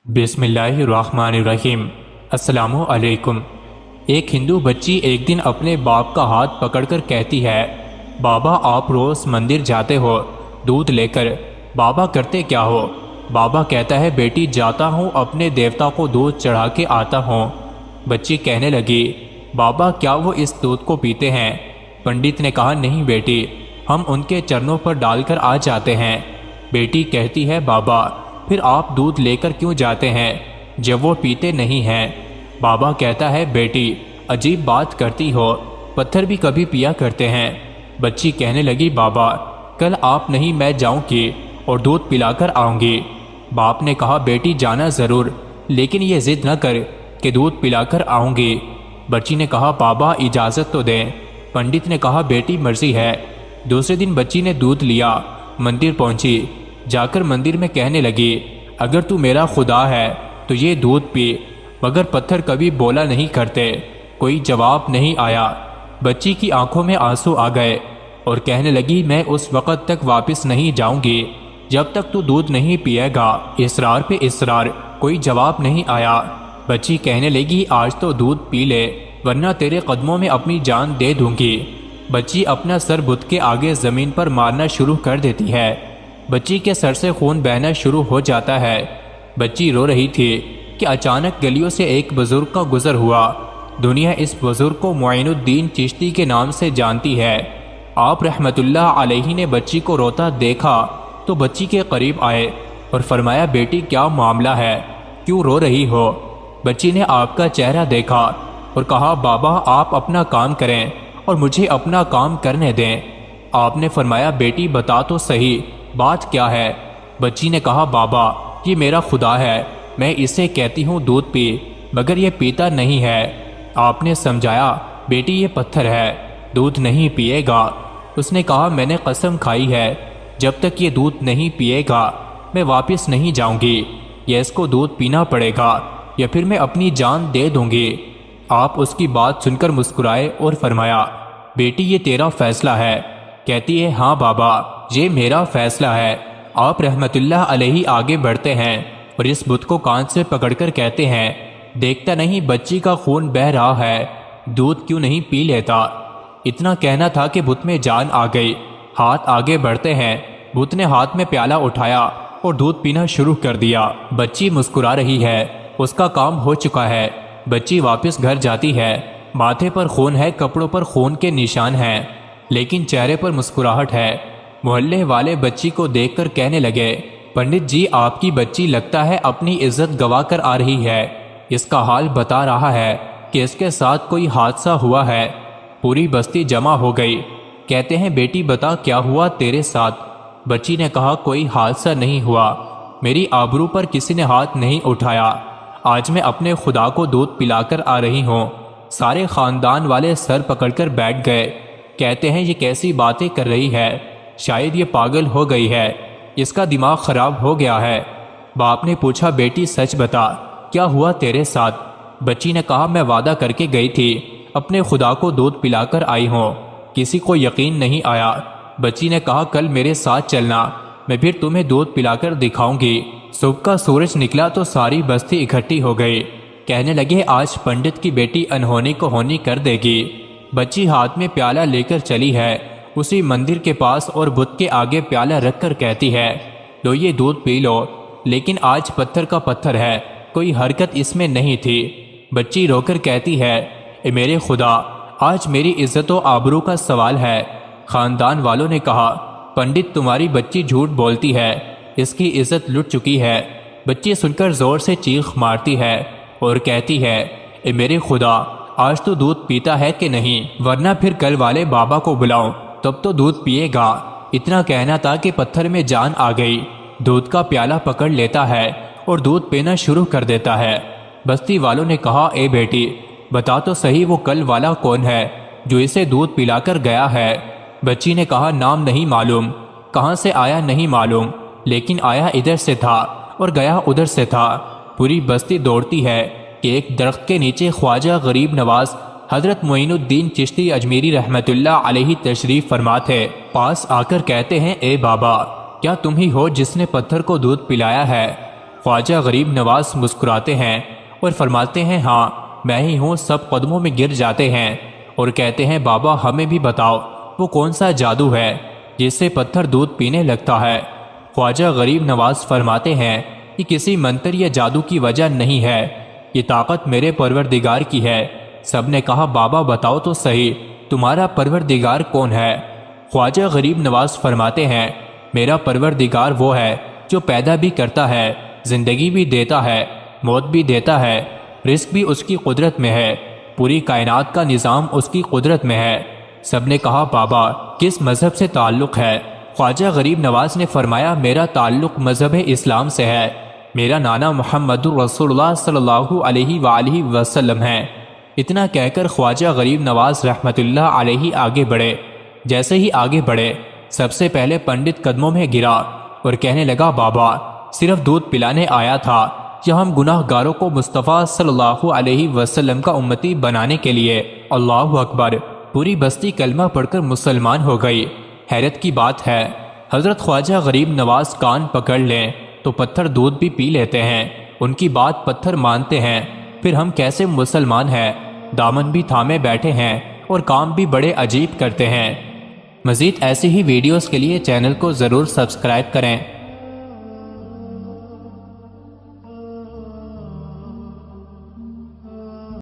बिस्मिल्लाहिर्रहमानिर्रहीम। अस्सलामु अलैकुम। एक हिंदू बच्ची एक दिन अपने बाप का हाथ पकड़कर कहती है, बाबा आप रोज़ मंदिर जाते हो दूध लेकर, बाबा करते क्या हो? बाबा कहता है, बेटी जाता हूँ अपने देवता को दूध चढ़ा के आता हूँ। बच्ची कहने लगी, बाबा क्या वो इस दूध को पीते हैं? पंडित ने कहा, नहीं बेटी, हम उनके चरणों पर डालकर आ जाते हैं। बेटी कहती है, बाबा फिर आप दूध लेकर क्यों जाते हैं जब वो पीते नहीं हैं? बाबा कहता है, बेटी अजीब बात करती हो, पत्थर भी कभी पिया करते हैं। बच्ची कहने लगी, बाबा कल आप नहीं मैं जाऊंगी और दूध पिलाकर आऊंगी। बाप ने कहा, बेटी जाना ज़रूर, लेकिन ये ज़िद न कर कि दूध पिलाकर आऊंगी। बच्ची ने कहा, बाबा इजाज़त तो दें। पंडित ने कहा, बेटी मर्जी है। दूसरे दिन बच्ची ने दूध लिया, मंदिर पहुंची। जाकर मंदिर में कहने लगी, अगर तू मेरा खुदा है तो ये दूध पी। मगर पत्थर कभी बोला नहीं करते, कोई जवाब नहीं आया। बच्ची की आंखों में आंसू आ गए और कहने लगी, मैं उस वक़्त तक वापस नहीं जाऊंगी जब तक तू दूध नहीं पिएगा। इसरार पे इसरार, कोई जवाब नहीं आया। बच्ची कहने लगी, आज तो दूध पी ले वरना तेरे कदमों में अपनी जान दे दूंगी। बच्ची अपना सर बुत के आगे ज़मीन पर मारना शुरू कर देती है। बच्ची के सर से खून बहना शुरू हो जाता है। बच्ची रो रही थी कि अचानक गलियों से एक बुजुर्ग का गुजर हुआ। दुनिया इस बुजुर्ग को मुइनुद्दीन चिश्ती के नाम से जानती है। आप रहमतुल्लाह अलैहि ने बच्ची को रोता देखा तो बच्ची के करीब आए और फरमाया, बेटी क्या मामला है, क्यों रो रही हो? बच्ची ने आपका चेहरा देखा और कहा, बाबा आप अपना काम करें और मुझे अपना काम करने दें। आपने फरमाया, बेटी बता तो सही बात क्या है? बच्ची ने कहा, बाबा ये मेरा खुदा है, मैं इसे कहती हूँ दूध पी, मगर ये पीता नहीं है। आपने समझाया, बेटी ये पत्थर है, दूध नहीं पिएगा। उसने कहा, मैंने कसम खाई है जब तक ये दूध नहीं पिएगा मैं वापस नहीं जाऊंगी, या इसको दूध पीना पड़ेगा या फिर मैं अपनी जान दे दूंगी। आप उसकी बात सुनकर मुस्कुराए और फरमाया, बेटी ये तेरा फैसला है। कहती है, हाँ बाबा ये मेरा फैसला है। आप रहमतुल्लाह अलैहि आगे बढ़ते हैं और इस बुत को कान से पकड़कर कहते हैं, देखता नहीं बच्ची का खून बह रहा है, दूध क्यों नहीं पी लेता? इतना कहना था कि बुत में जान आ गई। हाथ आगे बढ़ते हैं, बुत ने हाथ में प्याला उठाया और दूध पीना शुरू कर दिया। बच्ची मुस्कुरा रही है, उसका काम हो चुका है। बच्ची वापस घर जाती है। माथे पर खून है, कपड़ों पर खून के निशान हैं, लेकिन चेहरे पर मुस्कुराहट है। मोहल्ले वाले बच्ची को देखकर कहने लगे, पंडित जी आपकी बच्ची लगता है अपनी इज्जत गवा कर आ रही है। इसका हाल बता रहा है कि इसके साथ कोई हादसा हुआ है। पूरी बस्ती जमा हो गई। कहते हैं, बेटी बता क्या हुआ तेरे साथ? बच्ची ने कहा, कोई हादसा नहीं हुआ, मेरी आबरू पर किसी ने हाथ नहीं उठाया। आज मैं अपने खुदा को दूध पिलाकर आ रही हूँ। सारे खानदान वाले सर पकड़कर बैठ गए। कहते हैं, ये कैसी बातें कर रही है, शायद ये पागल हो गई है, इसका दिमाग खराब हो गया है। बाप ने पूछा, बेटी सच बता क्या हुआ तेरे साथ? बच्ची ने कहा, मैं वादा करके गई थी, अपने खुदा को दूध पिलाकर आई हूँ, किसी को यकीन नहीं आया। बच्ची ने कहा, कल मेरे साथ चलना, मैं फिर तुम्हें दूध पिलाकर दिखाऊंगी। सुबह का सूरज निकला तो सारी बस्ती इकट्ठी हो गई। कहने लगे, आज पंडित की बेटी अनहोनी को होनी कर देगी। बच्ची हाथ में प्याला लेकर चली है उसी मंदिर के पास और बुत के आगे प्याला रखकर कहती है, लो ये दूध पी लो। लेकिन आज पत्थर का पत्थर है, कोई हरकत इसमें नहीं थी। बच्ची रोकर कहती है, ए मेरे खुदा आज मेरी इज्जत व आबरू का सवाल है। खानदान वालों ने कहा, पंडित तुम्हारी बच्ची झूठ बोलती है, इसकी इज्जत लुट चुकी है। बच्ची सुनकर जोर से चीख मारती है और कहती है, ए मेरे खुदा आज तो दूध पीता है कि नहीं, वरना फिर कल वाले बाबा को बुलाऊं तब तो दूध पिएगा। इतना कहना था कि पत्थर में जान आ गई। दूध का प्याला पकड़ लेता है और दूध पीना शुरू कर देता है। बस्ती वालों ने कहा, ए बेटी बता तो सही वो कल वाला कौन है जो इसे दूध पिलाकर गया है? बच्ची ने कहा, नाम नहीं मालूम, कहाँ से आया नहीं मालूम, लेकिन आया इधर से था और गया उधर से था। पूरी बस्ती दौड़ती है कि एक दरख्त के नीचे ख्वाजा गरीब नवाज हजरत मुइनुद्दीन चिश्ती अजमेरी रहमतुल्लाह अलैहि तशरीफ फरमा थे। पास आकर कहते हैं, ए बाबा क्या तुम ही हो जिसने पत्थर को दूध पिलाया है? خواجہ غریب نواز مسکراتے ہیں اور فرماتے ہیں ہاں میں ہی ہوں۔ سب قدموں میں گر جاتے ہیں اور کہتے ہیں بابا ہمیں بھی بتاؤ وہ کون سا جادو ہے جس سے پتھر دودھ پینے لگتا ہے؟ خواجہ غریب نواز فرماتے ہیں کہ کسی منتر یا جادو کی وجہ نہیں ہے، یہ طاقت میرے پروردگار کی ہے۔ سب نے کہا بابا بتاؤ تو صحیح تمہارا پروردگار کون ہے؟ خواجہ غریب نواز فرماتے ہیں میرا پروردگار وہ ہے جو پیدا بھی کرتا ہے، زندگی بھی دیتا ہے، موت بھی دیتا ہے، رزق بھی اس کی قدرت میں ہے، پوری کائنات کا نظام اس کی قدرت میں ہے۔ سب نے کہا بابا کس مذہب سے تعلق ہے؟ خواجہ غریب نواز نے فرمایا میرا تعلق مذہب اسلام سے ہے، میرا نانا محمد رسول اللہ صلی اللہ علیہ وآلہ وسلم ہے۔ اتنا کہہ کر خواجہ غریب نواز رحمت اللہ علیہ آگے بڑھے۔ جیسے ہی آگے بڑھے سب سے پہلے پنڈت قدموں میں گرا اور کہنے لگا بابا صرف دودھ پلانے آیا تھا یا ہم گناہ گاروں کو مصطفیٰ صلی اللہ علیہ وسلم کا امتی بنانے کے لیے؟ اللہ اکبر! پوری بستی کلمہ پڑھ کر مسلمان ہو گئی۔ حیرت کی بات ہے حضرت خواجہ غریب نواز کان پکڑ لیں تو پتھر دودھ بھی پی لیتے ہیں، ان کی بات پتھر مانتے ہیں، پھر ہم کیسے مسلمان ہیں؟ دامن بھی تھامے بیٹھے ہیں اور کام بھی بڑے عجیب کرتے ہیں۔ مزید ایسی ہی ویڈیوز کے لیے چینل کو ضرور سبسکرائب کریں۔